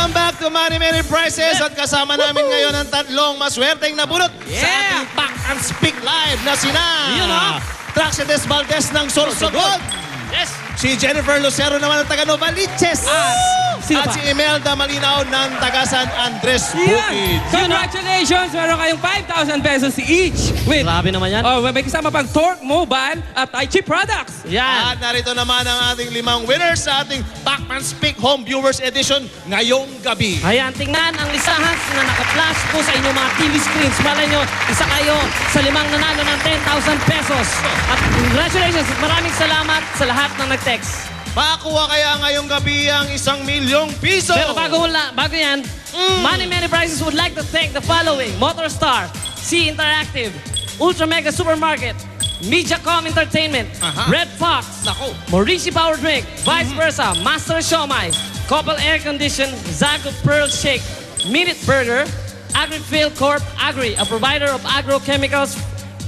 Welcome back to Money Many Prizes at kasama namin ngayon ang tatlong maswerteng nabunot sa ating Pack and Speak Live na sina Traxides Valdez ng Sorsogon. Yes. Si Jennifer Lucero naman ng taga Novaliches. At si Imelda Malinaw ng taga San Andres Bukid. Congratulations! Meron kayong 5,000 pesos each. With, Grabe naman yan. oh, may kasama pang Torque Mobile at Aichi Products. Yan. At narito naman ang ating 5 winners sa ating Pack and Speak Home Viewers Edition ngayong gabi. Ayan, tingnan ang listahan na naka-flash po sa inyong mga TV screens. Malay nyo, isa kayo sa 5 nanalo ng 10,000 pesos. At congratulations at maraming salamat sa lahat ng nag-text. Makakuha kaya ngayong gabi ang 1,000,000 piso. Pero bago yan, Money Many Prizes would like to thank the following: Motorstar, C Interactive, Ultra Mega Supermarket, Mediacom Entertainment, Red Fox, Maurici Power Drink, Vice Versa, Master Shomai, Couple Air Condition, Zago Pearl Shake, Minute Burger, Agri-Field Corp Agri, a provider of agrochemicals,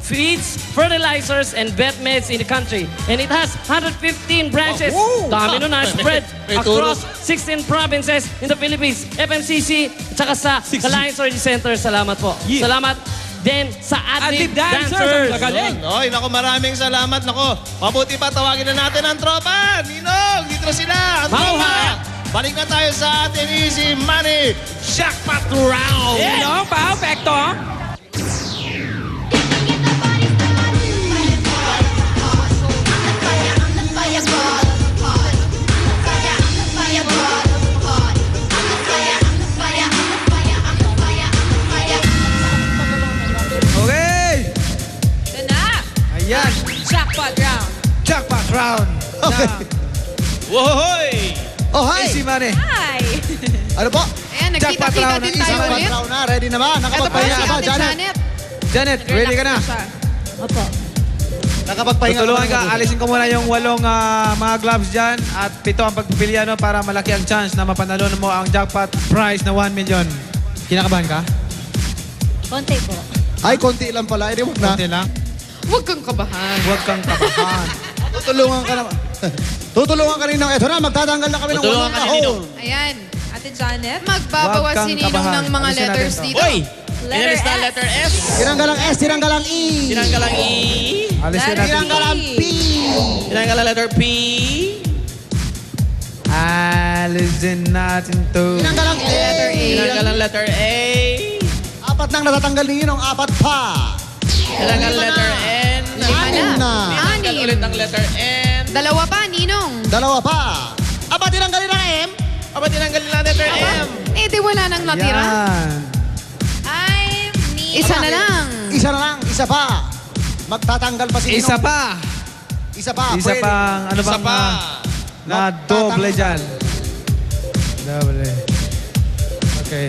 feeds, fertilizers, and vet meds in the country. And it has 115 branches. Dami nun na, spread across 16 provinces in the Philippines. FMCC, at saka sa Kalayaan Storage Center. Salamat po. Salamat din sa Adlib Dancers. Magaling. Oy, naku, maraming salamat. Naku, mabuti pa, tawagin na natin ang tropa. Ninong, dito sila. Ang tropa. Balik na tayo sa ating Easy Money Jackpot Round. No, perfecto. Okay! Yan na! Ayan! Jackpot round! Jackpot round! Okay! Wohoy! Oh, hi! Easy money! Hi! Ano po? Ayan, Jackpot nagkita-kita round din ng tayo Jackpot ulit. round na. Ready na ba? Ito pa Nakapagpahinga si ka ba, Ate Janet? Janet. Janet, ready ka na? Opo. Nakapagpahinga Tutulungan ka. Alisin ko muna yung 8 mga gloves dyan at 7 ang pagpipilian para malaki ang chance na mapanalo mo ang jackpot prize na 1 million. Kinakabahan ka? Konti po. Ay, konti lang pala. Hindi, wag na. Konti lang? Huwag kang kabahan. Huwag kang kabahan. Tutulungan ka naman. Tutulungan ka rin ng ito na. Magtatanggal na kami ng Tutulungan ka ni Ninong. Ayan. Ate Janet. Huwag Magbabawas kang si Ninong kabahan. ng mga Alisin natin letters to. dito. Oy! Letter Letter S. letter S. Tinanggalang S, tinanggalang E. Tinanggalang E. Alisin natin. Tinanggalang P. Tinanggalang letter P. Alisin natin to. Tinanggalang letter A. Tinanggalang letter A. 4 nang natatanggal ninyo ng 4 pa. Tinanggalang letter N. Lima na. Tinanggal ulit ang letter N. 2 pa, Ninong. 2 pa. Aba, tinanggalin ang M. Aba, tinanggalin ang letter M. Eh, di wala nang natira. Yan. Isa na lang. Isa na lang, isa pa. Magtatanggal pa si Ninong. Isa pa. Isa pa. Isa pwede. pang, ano Isa bang pa. na doble dyan. Doble. Okay.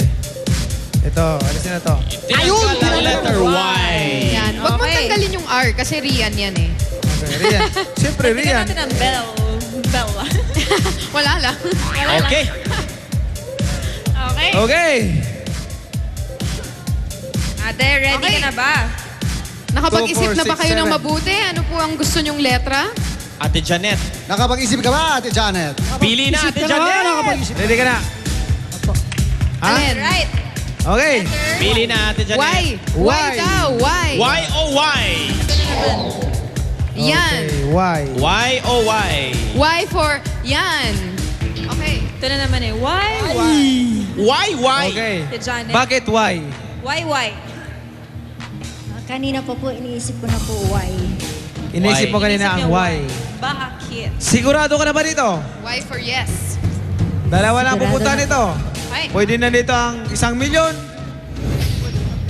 Ito, alisin na to. Tinanggal ang letter Y. Yan. Huwag mo Okay. tanggalin yung R kasi Rian yan eh. Okay, Rian. Siyempre, Rian. natin ang bell. Bell. Wala lang. Okay. Okay. Okay. Ate, ready Okay. ka na ba? Nakapag-isip 2, 4, na ba 6, kayo ng 7. mabuti? Ano po ang gusto nyong letra? Ate Janet. Nakapag-isip ka ba, Ate Janet? Pili na, Ate Janet. Ready ka na? Ha? Alin? Right. Okay. Pili na, Ate Janet. Y. Y daw. Y. Y o Y? Yan. Okay, why? Y o Y? Y for yan. Okay. Ito na naman eh. Why? Y, Y. Okay. Ate Janet. Bakit why? Why? Kanina pa po, iniisip ko na po why. Inisip mo kanina ang why. Bakit? Sigurado ka na ba dito? Y for yes. Dalawa lang Sigurado pupunta na. nito. Okay. Pwede na dito ang 1 milyon.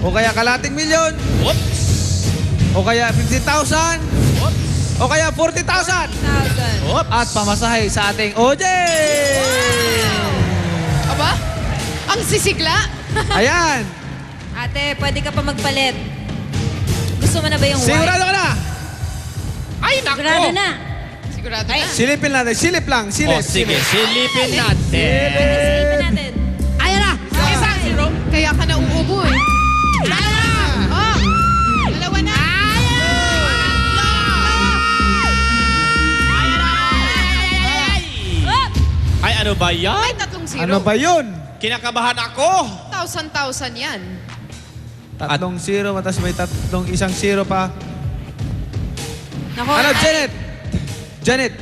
O kaya kalating milyon. Oops. O kaya 50,000. O kaya 40,000. 1,000. Oops. At pamasahe sa ating OJ! Aba? Ang sisigla. Ayan! Ate, pwede ka pa magpalit. Gusto mo na ba yung Sigurado white? ka na! Ay, nako. Sigurado na. Sigurado na. Silipin natin. Silip lang. Silip. O, sige. Silipin natin. Silipin natin. Ayan na! Kaya ka na uubo eh. Oh! Dalawa na. Ay, ano ba yan? Ay, 3 0. Ano ba yun? Kinakabahan ako. 1,000 yan. 3 0, matas may 1 0 pa. Nako, Ano, Nay, Janet? Janet,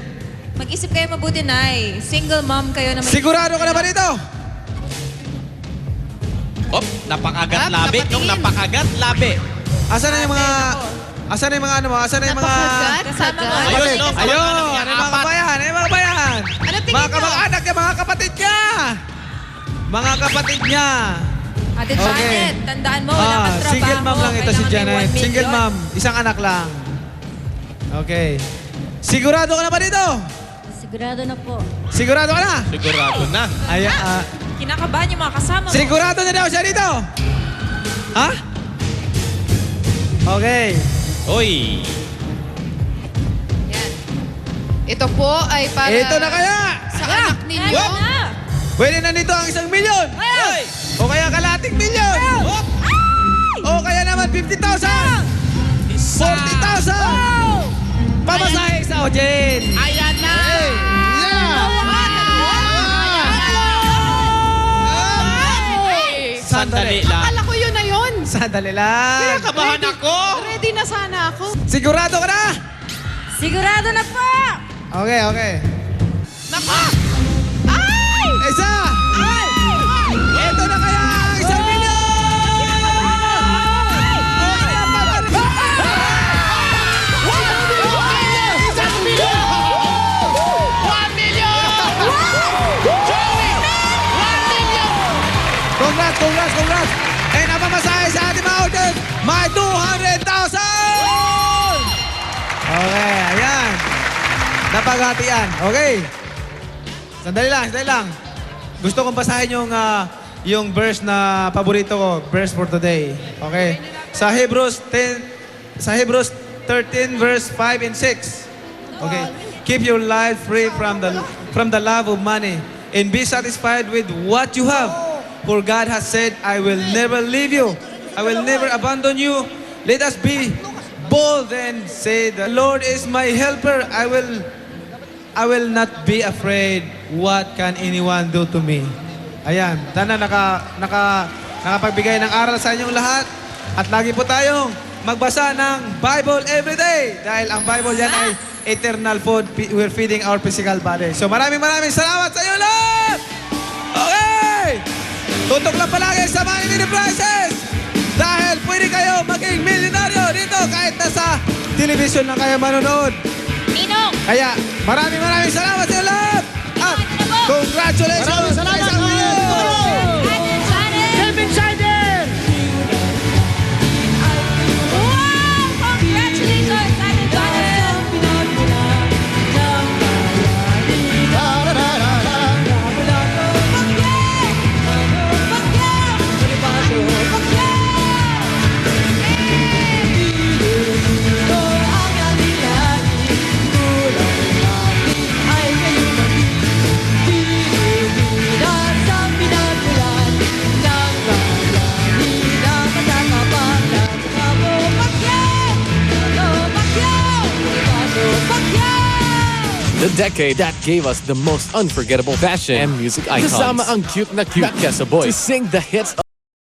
mag-isip kayo mabuti, Nay. Single mom kayo naman. sigurado ka na ba dito? Op, napakagat Ah, labi. napatingin. Yung napakagat labi. Asan na yung mga... Asan na yung mga ano mo? Asan na yung mga... Napakagat. Kasama mo. Kagat. Ayun, no? Ayun! Kamag-anak niya, Ano yung mga apat. kabayan? Ano yung mga kabayan? Ano tingin Mga mo? kamag-anak niya, mga kapatid niya! Mga kapatid niya! Ate Okay. Janet, tandaan mo, wala kang trabaho. Single mom lang ito si Kailangan may Janet. 1 Single million. mom. Isang anak lang. Okay. Sigurado ka na ba dito? Sigurado na po. Sigurado ka na? Sigurado na. Ay, Kinakabahan yung mga kasama mo. sigurado na daw siya dito? Ha? Okay. Oy. Yan. Ito po ay para Ito na kaya! sa anak ninyo. Ayan na. Pwede na nito ang 1 milyon! Ay! O kaya kalating milyon! O kaya naman 50,000! 40,000! Pamasahe sa Ojen! Ayan na! Sandali lang. Akala ko yun na yun. Sandali lang! Kinakabahan ako. Ready na sana ako. Sigurado ka na? Sigurado na po! Okay, okay. Nako! Ay! Isa! Ito na kaya ang 1 milyon! Congrats, congrats, congrats! And ang pamasahe sa ating mga audience, may 200,000! Okay, ayan. Napaghatian. Okay. Sandali lang. Gusto kong basahin yung verse na paborito ko, verse for today. Okay? Sa Hebrews 13 verse 5 and 6. Okay? Keep your life free from the love of money and be satisfied with what you have. For God has said, I will never leave you. I will never abandon you. Let us be bold and say, the Lord is my helper. I will not be afraid. What can anyone do to me? Ayan, sana nakapagbigay ng aral sa inyong lahat. At lagi po tayong magbasa ng Bible every day. Dahil ang Bible yan ay eternal food. We're feeding our physical body. So maraming salamat sa inyo lahat! Okay! Tutok lang palagi sa Money Mini Prizes! Dahil pwede kayo maging milyonaryo dito kahit nasa television lang kayo manonood. Ninong! Kaya maraming salamat sa inyo lahat! At congratulations! Sa isang milyon! Ate Janet! Kevin Schneider! Wow! Congratulations, Ate Janet! The decade that gave us the most unforgettable fashion and music icons. Kasama ang cute na Quezzo Boys to sing the hits